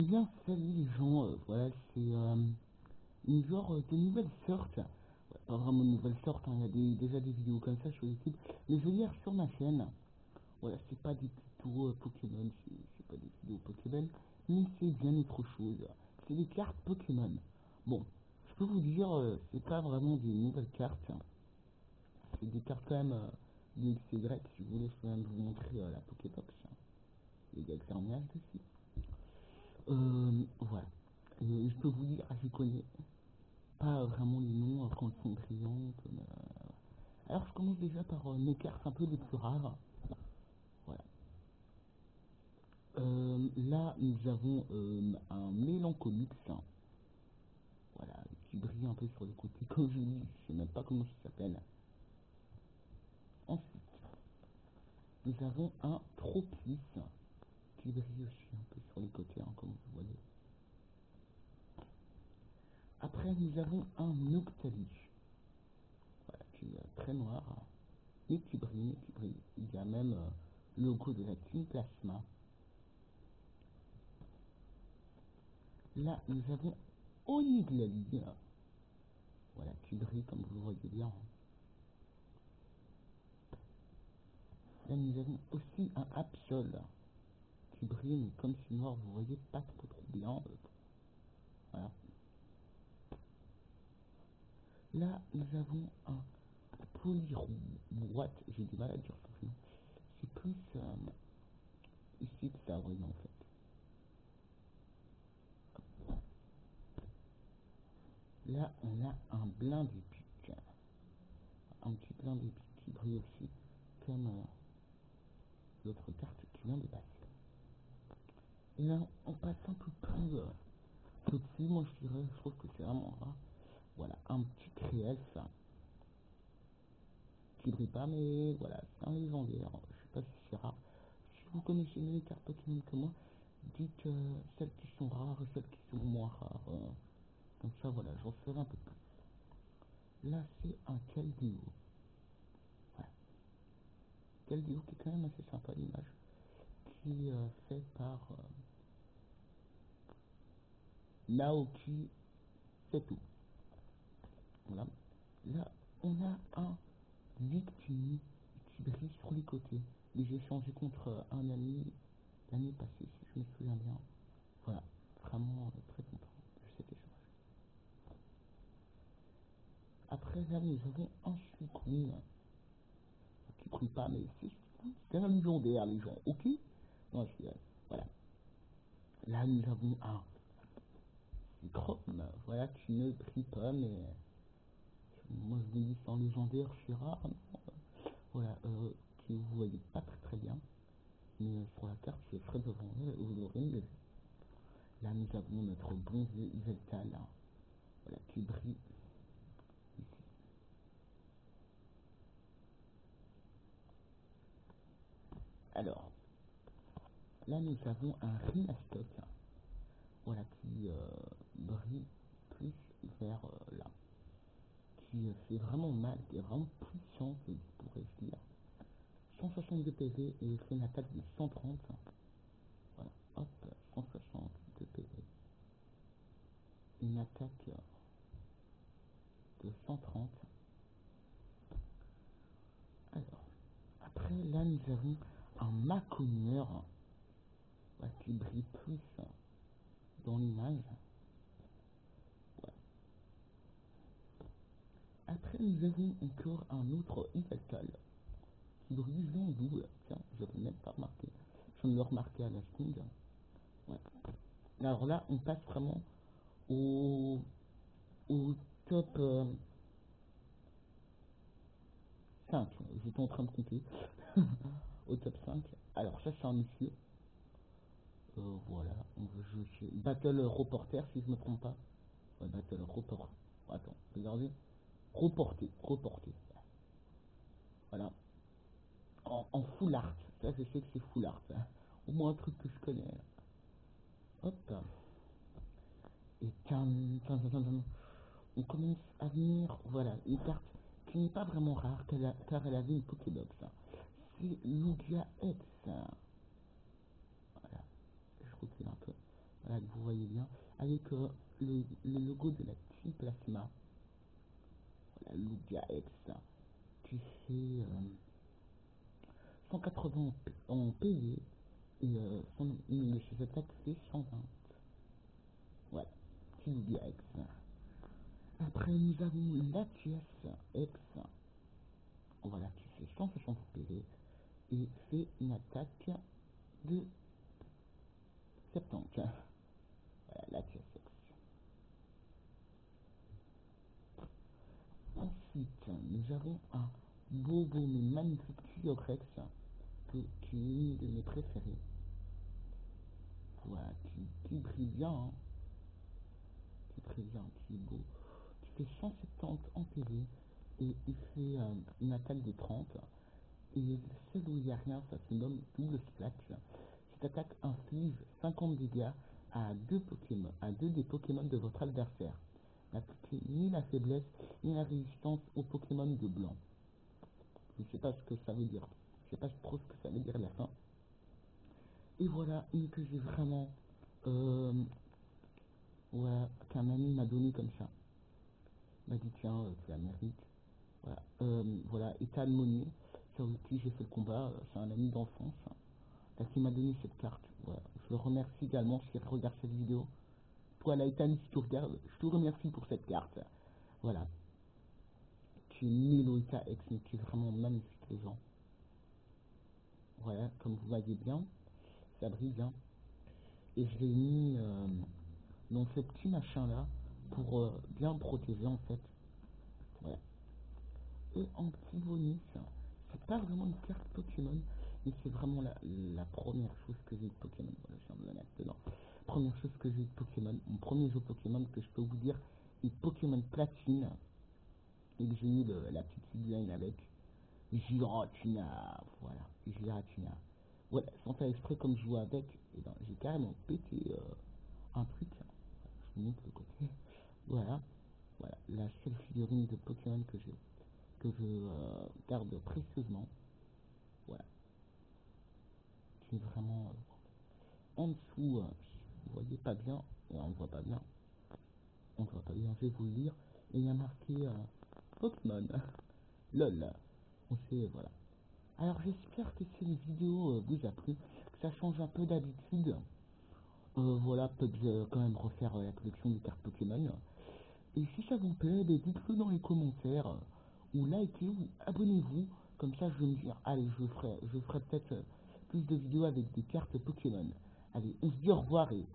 Eh bien, salut les gens, voilà, c'est une genre de nouvelle sorte. Ouais, pas vraiment une nouvelle sorte, hein, il y a déjà des vidéos comme ça sur YouTube. Mais je vais lire sur ma chaîne. Voilà, c'est pas des tutos Pokémon, c'est pas des vidéos Pokémon, mais c'est bien autre chose. C'est des cartes Pokémon. Bon, je peux vous dire, c'est pas vraiment des nouvelles cartes. C'est des cartes quand même du XY. Si vous voulez, je peux même vous montrer la Pokébox. Il y a Xerneas dessus. Voilà. Je peux vous dire, je connais pas vraiment les noms quand ils sont brillants. Alors je commence déjà par mes cartes un peu les plus rares. Voilà. Là, nous avons un Mélancomix, voilà, qui brille un peu sur le côté. Comme je vous dis, je sais même pas comment ça s'appelle. Ensuite, nous avons un Tropius qui brille aussi un peu sur les côtés, hein, comme vous voyez. Après, nous avons un Noctalie, voilà, qui est très noir, mais qui brille, mais qui brille. Il y a même le logo de la Team Plasma. Là, nous avons Oniglali, voilà, qui brille comme vous le voyez bien. Là, nous avons aussi un Absol qui brille, mais comme c'est noir, vous voyez pas trop bien. Voilà. Là, nous avons un Poliwrath, j'ai du mal à dire son nom. C'est plus ici que ça brille en fait. Là, on a un blind épique, un petit blind épique qui brille aussi, comme l'autre carte qui vient de passer. Et là, on passe un peu plus petit, moi je dirais, je trouve que c'est vraiment rare. Voilà, un petit créel, ça, qui brille pas, mais voilà, c'est un légendaire, je sais pas si c'est rare. Si vous connaissez les cartes Pokémon comme moi, dites celles qui sont rares et celles qui sont moins rares. Comme ça, voilà, j'en saurai un peu plus. Là, c'est un Keldeo. Voilà. Keldeo qui est quand même assez sympa l'image, qui est fait par Naoki Seto. Voilà. Là, on a un Victini qui brille sur les côtés. Et j'ai changé contre un ami l'année passée, si je me souviens bien. Voilà, vraiment très content de cet échange. Après, là, nous avons un Suicune qui brille pas, mais c'est un légendaire, les gens, ok? Non, voilà. Là, nous avons un Chrome, voilà, qui ne brille pas, mais moi je me dis c'est un légendaire, c'est rare, non. Voilà, que vous voyez pas très bien, mais sur la carte c'est très devant, vous l'aurez mieux vu. Là nous avons notre bon vieux Yveltal, voilà, qui brille ici. Alors, là nous avons un Rhinastock, voilà, qui brille plus vers là, qui fait vraiment mal, qui est vraiment puissant, je pourrais dire. 162 PV et fait une attaque de 130. Voilà, hop, 162 PV. Une attaque de 130. Alors, après, là, nous avons un Maconneur, voilà, qui brille plus dans l'image. Voilà. Après, nous avons encore un autre Yveltal qui brille en double. Tiens, je n'avais même pas remarqué. Je viens de le remarquer à la seconde. Ouais. Alors là, on passe vraiment au, au top 5. J'étais en train de compter. Au top 5. Alors ça c'est un monsieur. Voilà, on veut jouer chez Battle Reporter si je me trompe pas. Ouais, Battle Reporter. Attends, regardez. Reporter. Voilà. En full art. Ça je sais que c'est full art. Hein. Au moins un truc que je connais. Hop. Et on commence à venir. Voilà, une carte qui n'est pas vraiment rare car elle avait une Pokébox. C'est Lugia X. Voilà, je recule un peu. voilà, que vous voyez bien, avec le logo de la Team Plasma, voilà, Lugia X, qui fait 180 en payé, et ses attaques fait 120. Voilà, petit Lugia X. Après, nous avons Latias X, voilà, qui fait 160 PV et fait une attaque de 70. Voilà, Latias X. Ensuite, nous avons un beau mais magnifique Kyogrex, qui est une de mes préférées. Voilà, qui brille bien, hein, qui brille bien, qui est beau, qui fait 170 en PV et il fait une attaque de 30. Et seul où il n'y a rien, ça se nomme double splash. Cette attaque inflige 50 dégâts à deux des Pokémon de votre adversaire. N'appliquez ni la faiblesse ni la résistance aux Pokémon de blanc. Je ne sais pas ce que ça veut dire. Je sais pas trop ce que ça veut dire à la fin. Et voilà une que j'ai vraiment, voilà, qu'un ami m'a donné comme ça. Il m'a dit tiens, tu la mérites. Voilà, voilà, Ethan Monnier, sur qui j'ai fait le combat, c'est un ami d'enfance, qui m'a donné cette carte. Voilà. Je le remercie également s'il regarde cette vidéo. Toi, Ethan, si tu regardes, je te remercie pour cette carte. Voilà, qui est Meloita X, mais qui est vraiment magnifique, les gens. Voilà, comme vous voyez bien, ça brille bien. Et je l'ai mis dans ce petit machin là pour bien protéger en fait. Voilà. Et en petit bonus, c'est pas vraiment une carte Pokémon, mais c'est vraiment la première chose que j'ai de Pokémon. Voilà, je viens de la mettre dedans. Première chose que j'ai de Pokémon, mon premier jeu Pokémon que je peux vous dire est Pokémon Platine. Et que j'ai eu la petite figurine avec Giratina. Voilà, Giratina. Voilà, sans faire exprès comme je joue avec, et ben, j'ai carrément pété un truc. Je vous montre le côté. Voilà, voilà, la seule figurine de Pokémon que je garde précieusement. Voilà, qui est vraiment en dessous. Vous voyez pas bien, on ne voit pas bien, on ne voit pas bien. Je vais vous le lire. Et il y a marqué Pokémon. LOL. On sait, voilà. Alors j'espère que cette vidéo vous a plu, que ça change un peu d'habitude. Voilà, peut-être quand même refaire la collection des cartes Pokémon. Et si ça vous plaît, dites-le dans les commentaires, ou likez, ou abonnez-vous. Comme ça, je vais me dire, allez, je ferai peut-être plus de vidéos avec des cartes Pokémon. Allez, on se dit au revoir et...